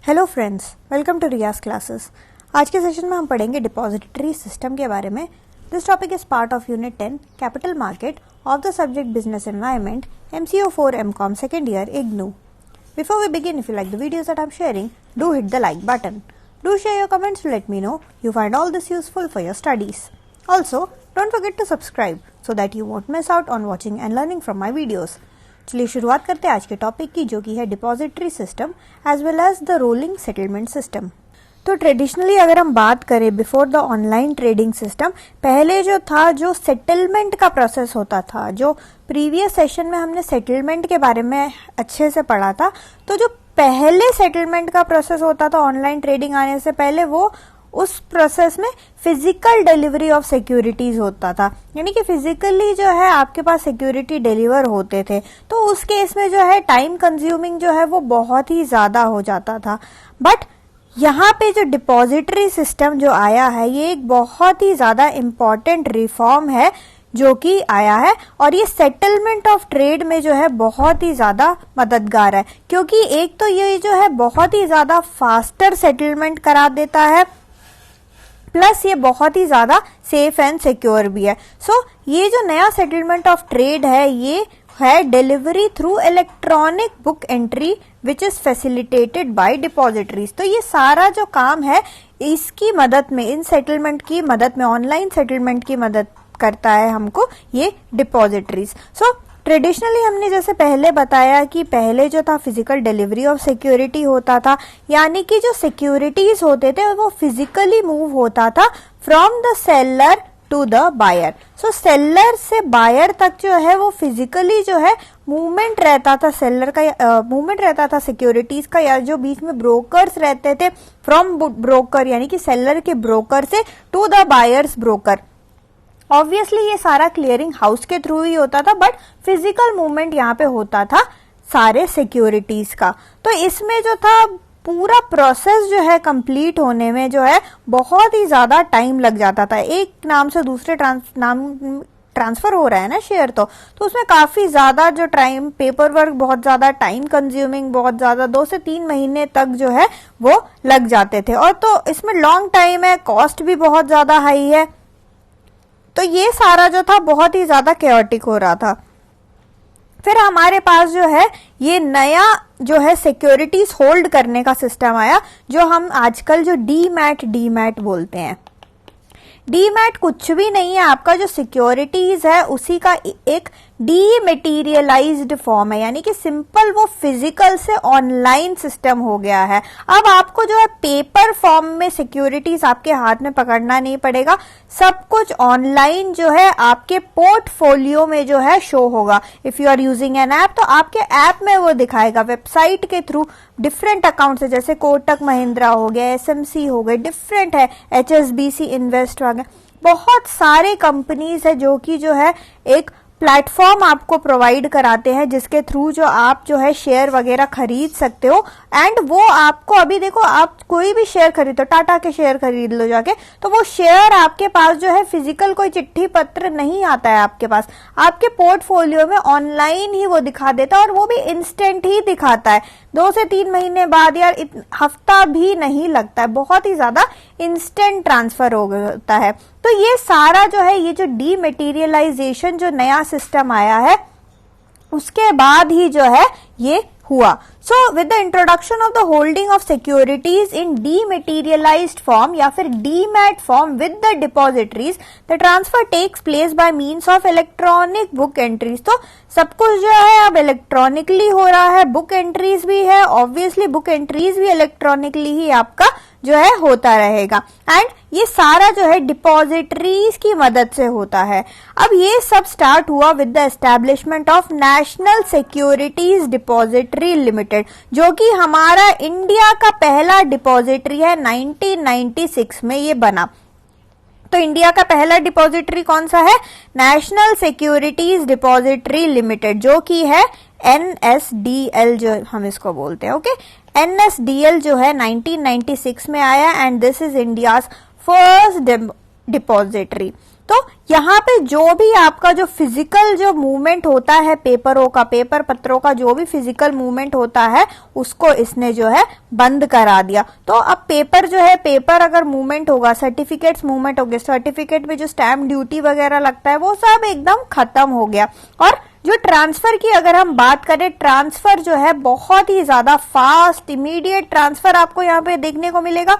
Hello friends, welcome to Riyaz classes. आज के session में हम पढ़ेंगे डिपॉजिटरी सिस्टम के बारे में। This topic is part of unit 10 capital market of the subject business environment MCO 4 MCOM second year IGNOU। Before we begin, if you like the videos that I'm sharing, do hit the like button. Do share your comments to let me know you find all this useful for your studies. Also, don't forget to subscribe so that you won't miss out on watching and learning from my videos. चलिए शुरुआत करते हैं आज के topic की, जो कि है depository system as well as the rolling settlement system. तो ट्रेडिशनली अगर हम बात करें before the online trading system, पहले जो था जो सेटलमेंट का प्रोसेस होता था, जो प्रीवियस सेशन में हमने सेटलमेंट के बारे में अच्छे से पढ़ा था, तो जो पहले सेटलमेंट का प्रोसेस होता था ऑनलाइन ट्रेडिंग आने से पहले, वो उस प्रोसेस में फिजिकल डिलीवरी ऑफ सिक्योरिटीज होता था, यानी कि फिजिकली जो है आपके पास सिक्योरिटी डिलीवर होते थे। तो उस केस में जो है टाइम कंज्यूमिंग जो है वो बहुत ही ज्यादा हो जाता था। बट यहाँ पे जो डिपॉजिटरी सिस्टम जो आया है, ये एक बहुत ही ज्यादा इम्पोर्टेंट रिफॉर्म है जो कि आया है, और ये सेटलमेंट ऑफ ट्रेड में जो है बहुत ही ज्यादा मददगार है, क्योंकि एक तो ये जो है बहुत ही ज्यादा फास्टर सेटलमेंट करा देता है, प्लस ये बहुत ही ज्यादा सेफ एंड सिक्योर भी है। सो ये जो नया सेटलमेंट ऑफ ट्रेड है, ये है delivery through electronic book entry which is facilitated bye depositories. तो ये सारा जो काम है इसकी मदद में, इन सेटलमेंट की मदद में, ऑनलाइन सेटलमेंट की मदद करता है हमको ये डिपॉजिटरीज। सो ट्रेडिशनली हमने जैसे पहले बताया कि पहले जो था फिजिकल डिलीवरी ऑफ सिक्योरिटी होता था, यानी कि जो सिक्योरिटीज होते थे वो फिजिकली मूव होता था from the seller to the buyer. So seller से बायर तक जो है वो फिजिकली जो है मूवमेंट रहता था, सेलर का मूवमेंट रहता था सिक्योरिटीज का, या जो बीच में ब्रोकर्स रहते थे फ्रॉम ब्रोकर, यानी कि सेलर के ब्रोकर से to the buyers broker. Obviously ये सारा क्लियरिंग हाउस के थ्रू ही होता था, बट फिजिकल मूवमेंट यहाँ पे होता था सारे सिक्योरिटीज का। तो इसमें जो था पूरा प्रोसेस जो है कंप्लीट होने में जो है बहुत ही ज्यादा टाइम लग जाता था। एक नाम से दूसरे ट्रांसफर हो रहा है ना शेयर, तो उसमें काफी ज्यादा जो टाइम, पेपर वर्क बहुत ज्यादा, टाइम कंज्यूमिंग बहुत ज्यादा, 2 से 3 महीने तक जो है वो लग जाते थे, और तो इसमें लॉन्ग टाइम है, कॉस्ट भी बहुत ज्यादा हाई है। तो ये सारा जो था बहुत ही ज्यादा कैओटिक हो रहा था। फिर हमारे पास जो है ये नया जो है सिक्योरिटीज होल्ड करने का सिस्टम आया, जो हम आजकल जो डीमैट बोलते हैं। डीमैट कुछ भी नहीं है, आपका जो सिक्योरिटीज है उसी का एक डीमेटीरियलाइज्ड फॉर्म है, यानी कि सिंपल वो फिजिकल से ऑनलाइन सिस्टम हो गया है। अब आपको जो है पेपर फॉर्म में सिक्योरिटीज आपके हाथ में पकड़ना नहीं पड़ेगा, सब कुछ ऑनलाइन जो है आपके पोर्टफोलियो में जो है शो होगा। If you are using an app, तो आपके ऐप में वो दिखाएगा, वेबसाइट के थ्रू डिफरेंट अकाउंट से, जैसे कोटक महिंद्रा हो गया, SMC हो गए, डिफरेंट है, HSBC इन्वेस्ट हो गया, बहुत सारे कंपनीज है जो कि जो है एक प्लेटफॉर्म आपको प्रोवाइड कराते हैं, जिसके थ्रू जो आप जो है शेयर वगैरह खरीद सकते हो। एंड वो आपको, अभी देखो आप कोई भी शेयर खरीदो, टाटा के शेयर खरीद लो जाके, तो वो शेयर आपके पास जो है फिजिकल कोई चिट्ठी पत्र नहीं आता है आपके पास, आपके पोर्टफोलियो में ऑनलाइन ही वो दिखा देता है, और वो भी इंस्टेंट ही दिखाता है, 2 से 3 महीने बाद, यार हफ्ता भी नहीं लगता है, बहुत ही ज्यादा इंस्टेंट ट्रांसफर होता है। तो ये सारा जो है, ये जो डीमेटीरियलाइजेशन जो नया सिस्टम आया है, उसके बाद ही जो है ये हुआ। So with the introduction of the holding of securities in dematerialised form या फिर demat form with the depositories, the transfer takes place by means of electronic book entries. तो सब कुछ जो है अब इलेक्ट्रॉनिकली हो रहा है, बुक एंट्रीज भी है, ऑब्वियसली बुक एंट्रीज भी इलेक्ट्रॉनिकली ही आपका जो है होता रहेगा, एंड ये सारा जो है डिपॉजिटरीज की मदद से होता है। अब ये सब स्टार्ट हुआ with the establishment of national securities depository limited, जो कि हमारा इंडिया का पहला डिपॉजिटरी है, 1996 में ये बना। तो इंडिया का पहला डिपॉजिटरी कौन सा है? नेशनल सिक्योरिटीज डिपॉजिटरी लिमिटेड, जो कि है NSDL जो हम इसको बोलते हैं। ओके, NSDL जो है 1996 में आया, and this is India's first depository. तो यहाँ पे जो भी आपका जो फिजिकल जो मूवमेंट होता है पेपरों का, पेपर पत्रों का जो भी फिजिकल मूवमेंट होता है उसको इसने जो है बंद करा दिया। तो अब पेपर जो है, पेपर अगर मूवमेंट होगा, सर्टिफिकेट्स मूवमेंट हो गए, सर्टिफिकेट में जो स्टैम्प ड्यूटी वगैरह लगता है वो सब एकदम खत्म हो गया। और जो ट्रांसफर की अगर हम बात करें, ट्रांसफर जो है बहुत ही ज्यादा फास्ट, इमीडिएट ट्रांसफर आपको यहाँ पे देखने को मिलेगा।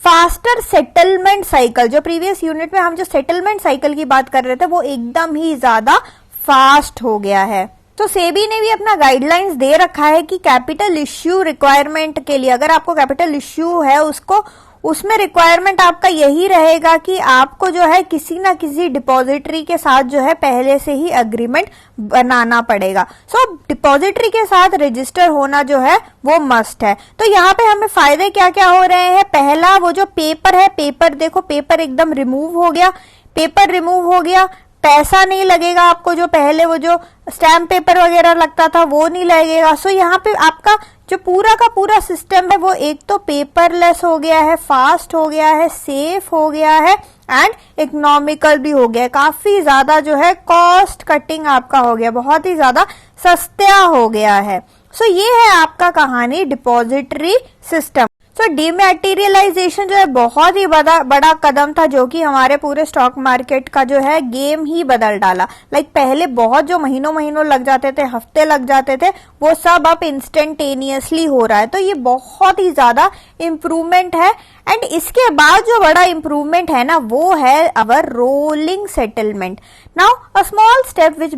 फास्टर सेटलमेंट साइकिल, जो प्रीवियस यूनिट में हम जो सेटलमेंट साइकिल की बात कर रहे थे वो एकदम ही ज्यादा फास्ट हो गया है। तो सेबी ने भी अपना गाइडलाइंस दे रखा है कि कैपिटल इश्यू रिक्वायरमेंट के लिए, अगर आपको कैपिटल इश्यू है उसको, उसमें रिक्वायरमेंट आपका यही रहेगा कि आपको जो है किसी ना किसी डिपॉजिटरी के साथ जो है पहले से ही एग्रीमेंट बनाना पड़ेगा। सो डिपॉजिटरी के साथ रजिस्टर होना जो है वो मस्ट है। तो यहाँ पे हमें फायदे क्या क्या हो रहे हैं? पहला, वो जो पेपर है, पेपर देखो, पेपर एकदम रिमूव हो गया, पेपर रिमूव हो गया, पैसा नहीं लगेगा आपको, जो पहले वो जो स्टैम्प पेपर वगैरह लगता था वो नहीं लगेगा। सो यहाँ पे आपका जो पूरा का पूरा सिस्टम है वो एक तो पेपरलेस हो गया है, फास्ट हो गया है, सेफ हो गया है एंड इकोनॉमिकल भी हो गया है। काफी ज्यादा जो है कॉस्ट कटिंग आपका हो गया, बहुत ही ज्यादा सस्ता हो गया है। सो ये है आपका कहानी डिपॉजिटरी सिस्टम। सो डीमैटेरियलाइजेशन जो है बहुत ही बड़ा कदम था जो कि हमारे पूरे स्टॉक मार्केट का जो है गेम ही बदल डाला। पहले बहुत जो महीनों लग जाते थे, हफ्ते लग जाते थे, वो सब अब इंस्टेंटेनियसली हो रहा है। तो ये बहुत ही ज्यादा इम्प्रूवमेंट है। एंड इसके बाद जो बड़ा इम्प्रूवमेंट है ना वो है our rolling settlement. Now a small step which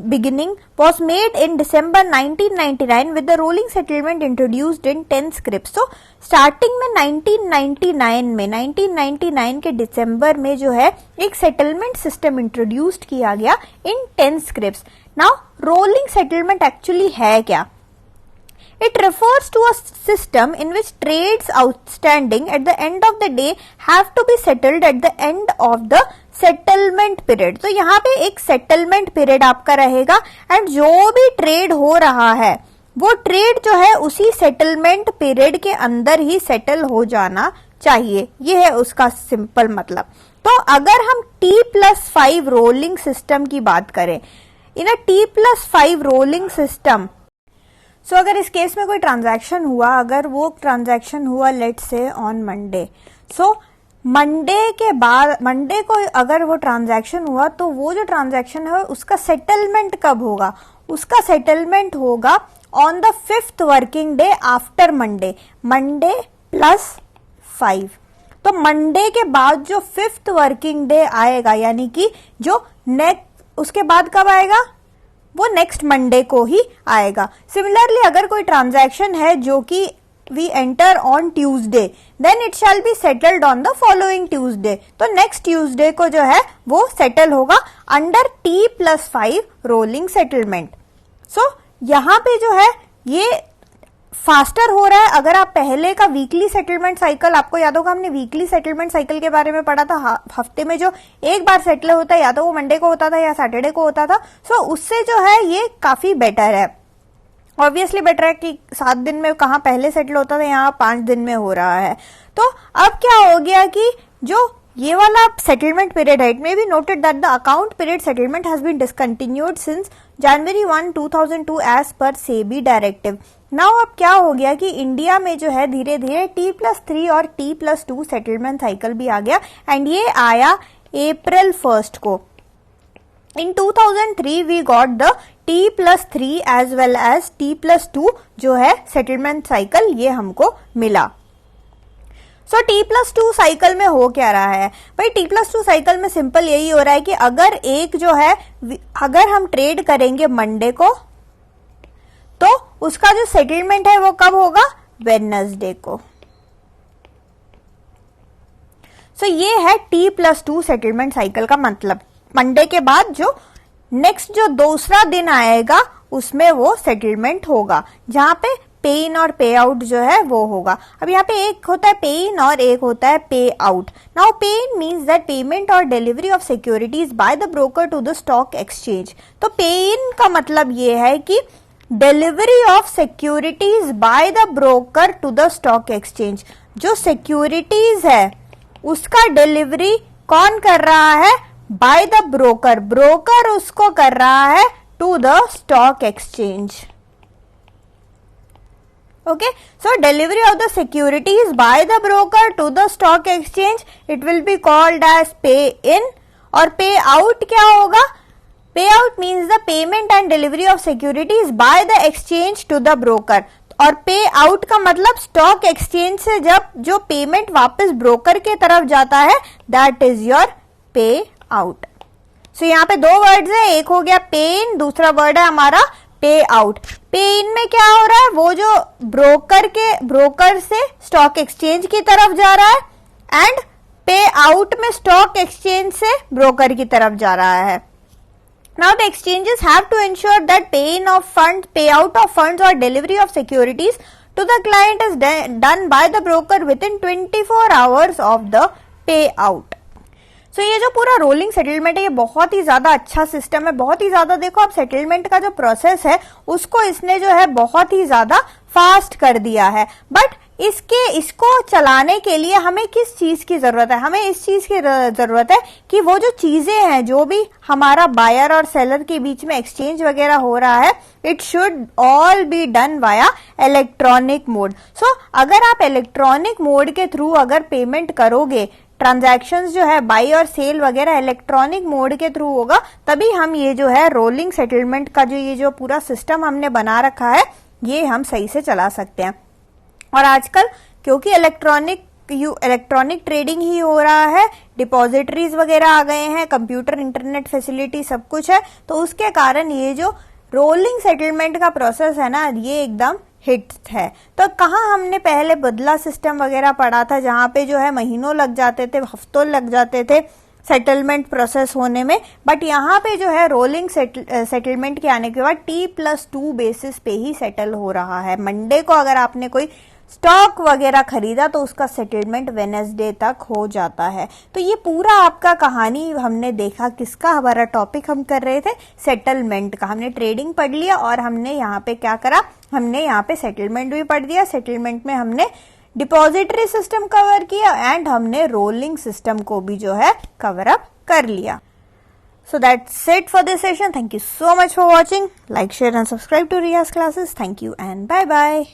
beginning was made in December 1999 with the rolling settlement introduced in 10 scripts. So starting में 1999 के दिसंबर में जो है एक सेटलमेंट सिस्टम इंट्रोड्यूस्ड किया गया इन 10 scripts. Now rolling settlement actually है क्या? It refers to a system in which trades outstanding at the end of the day have to be settled at the end of the settlement period. तो यहाँ पे एक settlement period आपका रहेगा and जो भी ट्रेड हो रहा है वो ट्रेड जो है उसी सेटलमेंट पीरियड के अंदर ही सेटल हो जाना चाहिए। ये है उसका सिंपल मतलब। तो अगर हम T+5 रोलिंग सिस्टम की बात करें, इन T+5 रोलिंग सिस्टम, सो अगर इस केस में कोई ट्रांजैक्शन हुआ, अगर वो ट्रांजैक्शन हुआ लेट से ऑन मंडे, सो मंडे के बाद, मंडे को अगर वो ट्रांजैक्शन हुआ तो वो जो ट्रांजैक्शन है उसका सेटलमेंट कब होगा? उसका सेटलमेंट होगा on the 5th working day after Monday, Monday +5। तो मंडे के बाद जो 5th वर्किंग डे आएगा, यानी कि जो नेक्स्ट, उसके बाद कब आएगा? वो नेक्स्ट मंडे को ही आएगा। सिमिलरली अगर कोई ट्रांजैक्शन है जो कि we enter on Tuesday, then it shall be settled on the following Tuesday. तो नेक्स्ट ट्यूसडे को जो है वो सेटल होगा अंडर T+5 रोलिंग सेटलमेंट। सो यहाँ पे जो है ये फास्टर हो रहा है। अगर आप पहले का वीकली सेटलमेंट साइकिल, आपको याद होगा हमने वीकली सेटलमेंट साइकिल के बारे में पढ़ा था, हफ्ते में जो एक बार सेटल होता है या तो वो मंडे को होता था या सैटरडे को होता था। सो उससे जो है ये काफी बेटर है। ऑब्वियसली बेटर है कि 7 दिन में कहाँ पहले सेटल होता था, यहाँ 5 दिन में हो रहा है। तो अब क्या हो गया कि जो ये वाला सेटलमेंट पीरियड है, it may be noted that the account period settlement has been discontinued since January 1, 2002 as per SEBI directive. Now अब क्या हो गया कि इंडिया में जो है धीरे धीरे T+3 और T+2 सेटलमेंट साइकिल भी आ गया एंड ये आया अप्रैल 1 को। In 2003 we got the T+3 as well as T+2 जो है सेटलमेंट साइकिल, ये हमको मिला। सो T+2 साइकिल में हो क्या रहा है भाई? T+2 साइकिल में सिंपल यही हो रहा है कि अगर एक जो है, अगर हम ट्रेड करेंगे मंडे को, तो उसका जो सेटलमेंट है वो कब होगा? वेडनेसडे को। सो ये है T+2 सेटलमेंट साइकिल का मतलब। मंडे के बाद जो नेक्स्ट जो दूसरा दिन आएगा उसमें वो सेटलमेंट होगा, जहां पे पे इन और पे आउट जो है वो होगा। अब यहाँ पे एक होता है पे इन और एक होता है पे out. Now pay in means that payment और delivery of securities by the broker to the stock exchange. तो पे इन का मतलब ये है कि delivery of securities by the broker to the stock exchange. जो सिक्योरिटीज है उसका डिलीवरी कौन कर रहा है? बाय द ब्रोकर, ब्रोकर उसको कर रहा है to the stock exchange. Okay, so delivery of the securities by the broker to the stock exchange, it will be called as pay in. और pay out क्या होगा? Pay out means the payment and delivery of securities by the exchange to the broker. और पे out का मतलब stock exchange से जब जो पेमेंट वापस ब्रोकर के तरफ जाता है, that is your pay out. So यहाँ पे दो वर्ड्स है, एक हो गया पे इन, दूसरा वर्ड है हमारा पे आउट. पे इन में क्या हो रहा है? वो जो ब्रोकर से स्टॉक एक्सचेंज की तरफ जा रहा है, एंड पे आउट में स्टॉक एक्सचेंज से ब्रोकर की तरफ जा रहा है. Now the exchanges have to ensure that pay-in of funds, payout of funds or delivery of securities to the client is done by the broker within 24 hours of the payout. So ये जो पूरा rolling settlement है, ये बहुत ही ज्यादा अच्छा system है. बहुत ही ज्यादा देखो आप सेटलमेंट का जो प्रोसेस है उसको इसने जो है बहुत ही ज्यादा फास्ट कर दिया है. बट इसको चलाने के लिए हमें किस चीज की जरूरत है? हमें इस चीज की जरूरत है कि वो जो चीजें हैं, जो भी हमारा बायर और सेलर के बीच में एक्सचेंज वगैरह हो रहा है, it should all be done via electronic mode. So अगर आप इलेक्ट्रॉनिक मोड के थ्रू अगर पेमेंट करोगे, ट्रांजैक्शंस जो है बाई और सेल वगैरह इलेक्ट्रॉनिक मोड के थ्रू होगा, तभी हम ये जो है रोलिंग सेटलमेंट का ये जो पूरा सिस्टम हमने बना रखा है, ये हम सही से चला सकते हैं. और आजकल क्योंकि इलेक्ट्रॉनिक ट्रेडिंग ही हो रहा है, डिपॉजिटरीज वगैरह आ गए हैं, कंप्यूटर इंटरनेट फैसिलिटी सब कुछ है, तो उसके कारण ये जो रोलिंग सेटलमेंट का प्रोसेस है ना, ये एकदम हिट है. तो कहाँ हमने पहले बदला सिस्टम वगैरह पढ़ा था, जहां पे जो है महीनों लग जाते थे, हफ्तों लग जाते थे सेटलमेंट प्रोसेस होने में. बट यहाँ पे जो है रोलिंग सेटलमेंट के आने के बाद T+2 बेसिस पे ही सेटल हो रहा है. मंडे को अगर आपने कोई स्टॉक वगैरह खरीदा तो उसका सेटलमेंट वेडनेसडे तक हो जाता है. तो ये पूरा आपका कहानी हमने देखा. किसका? हमारा टॉपिक हम कर रहे थे सेटलमेंट का. हमने ट्रेडिंग पढ़ लिया और हमने यहाँ पे क्या करा? हमने यहाँ पे सेटलमेंट भी पढ़ दिया. सेटलमेंट में हमने डिपॉजिटरी सिस्टम कवर किया एंड हमने रोलिंग सिस्टम को भी जो है कवर अप कर लिया. So that's it for this session. Thank you so much for watching. Like, share and subscribe to Riya's classes. Thank you and bye bye.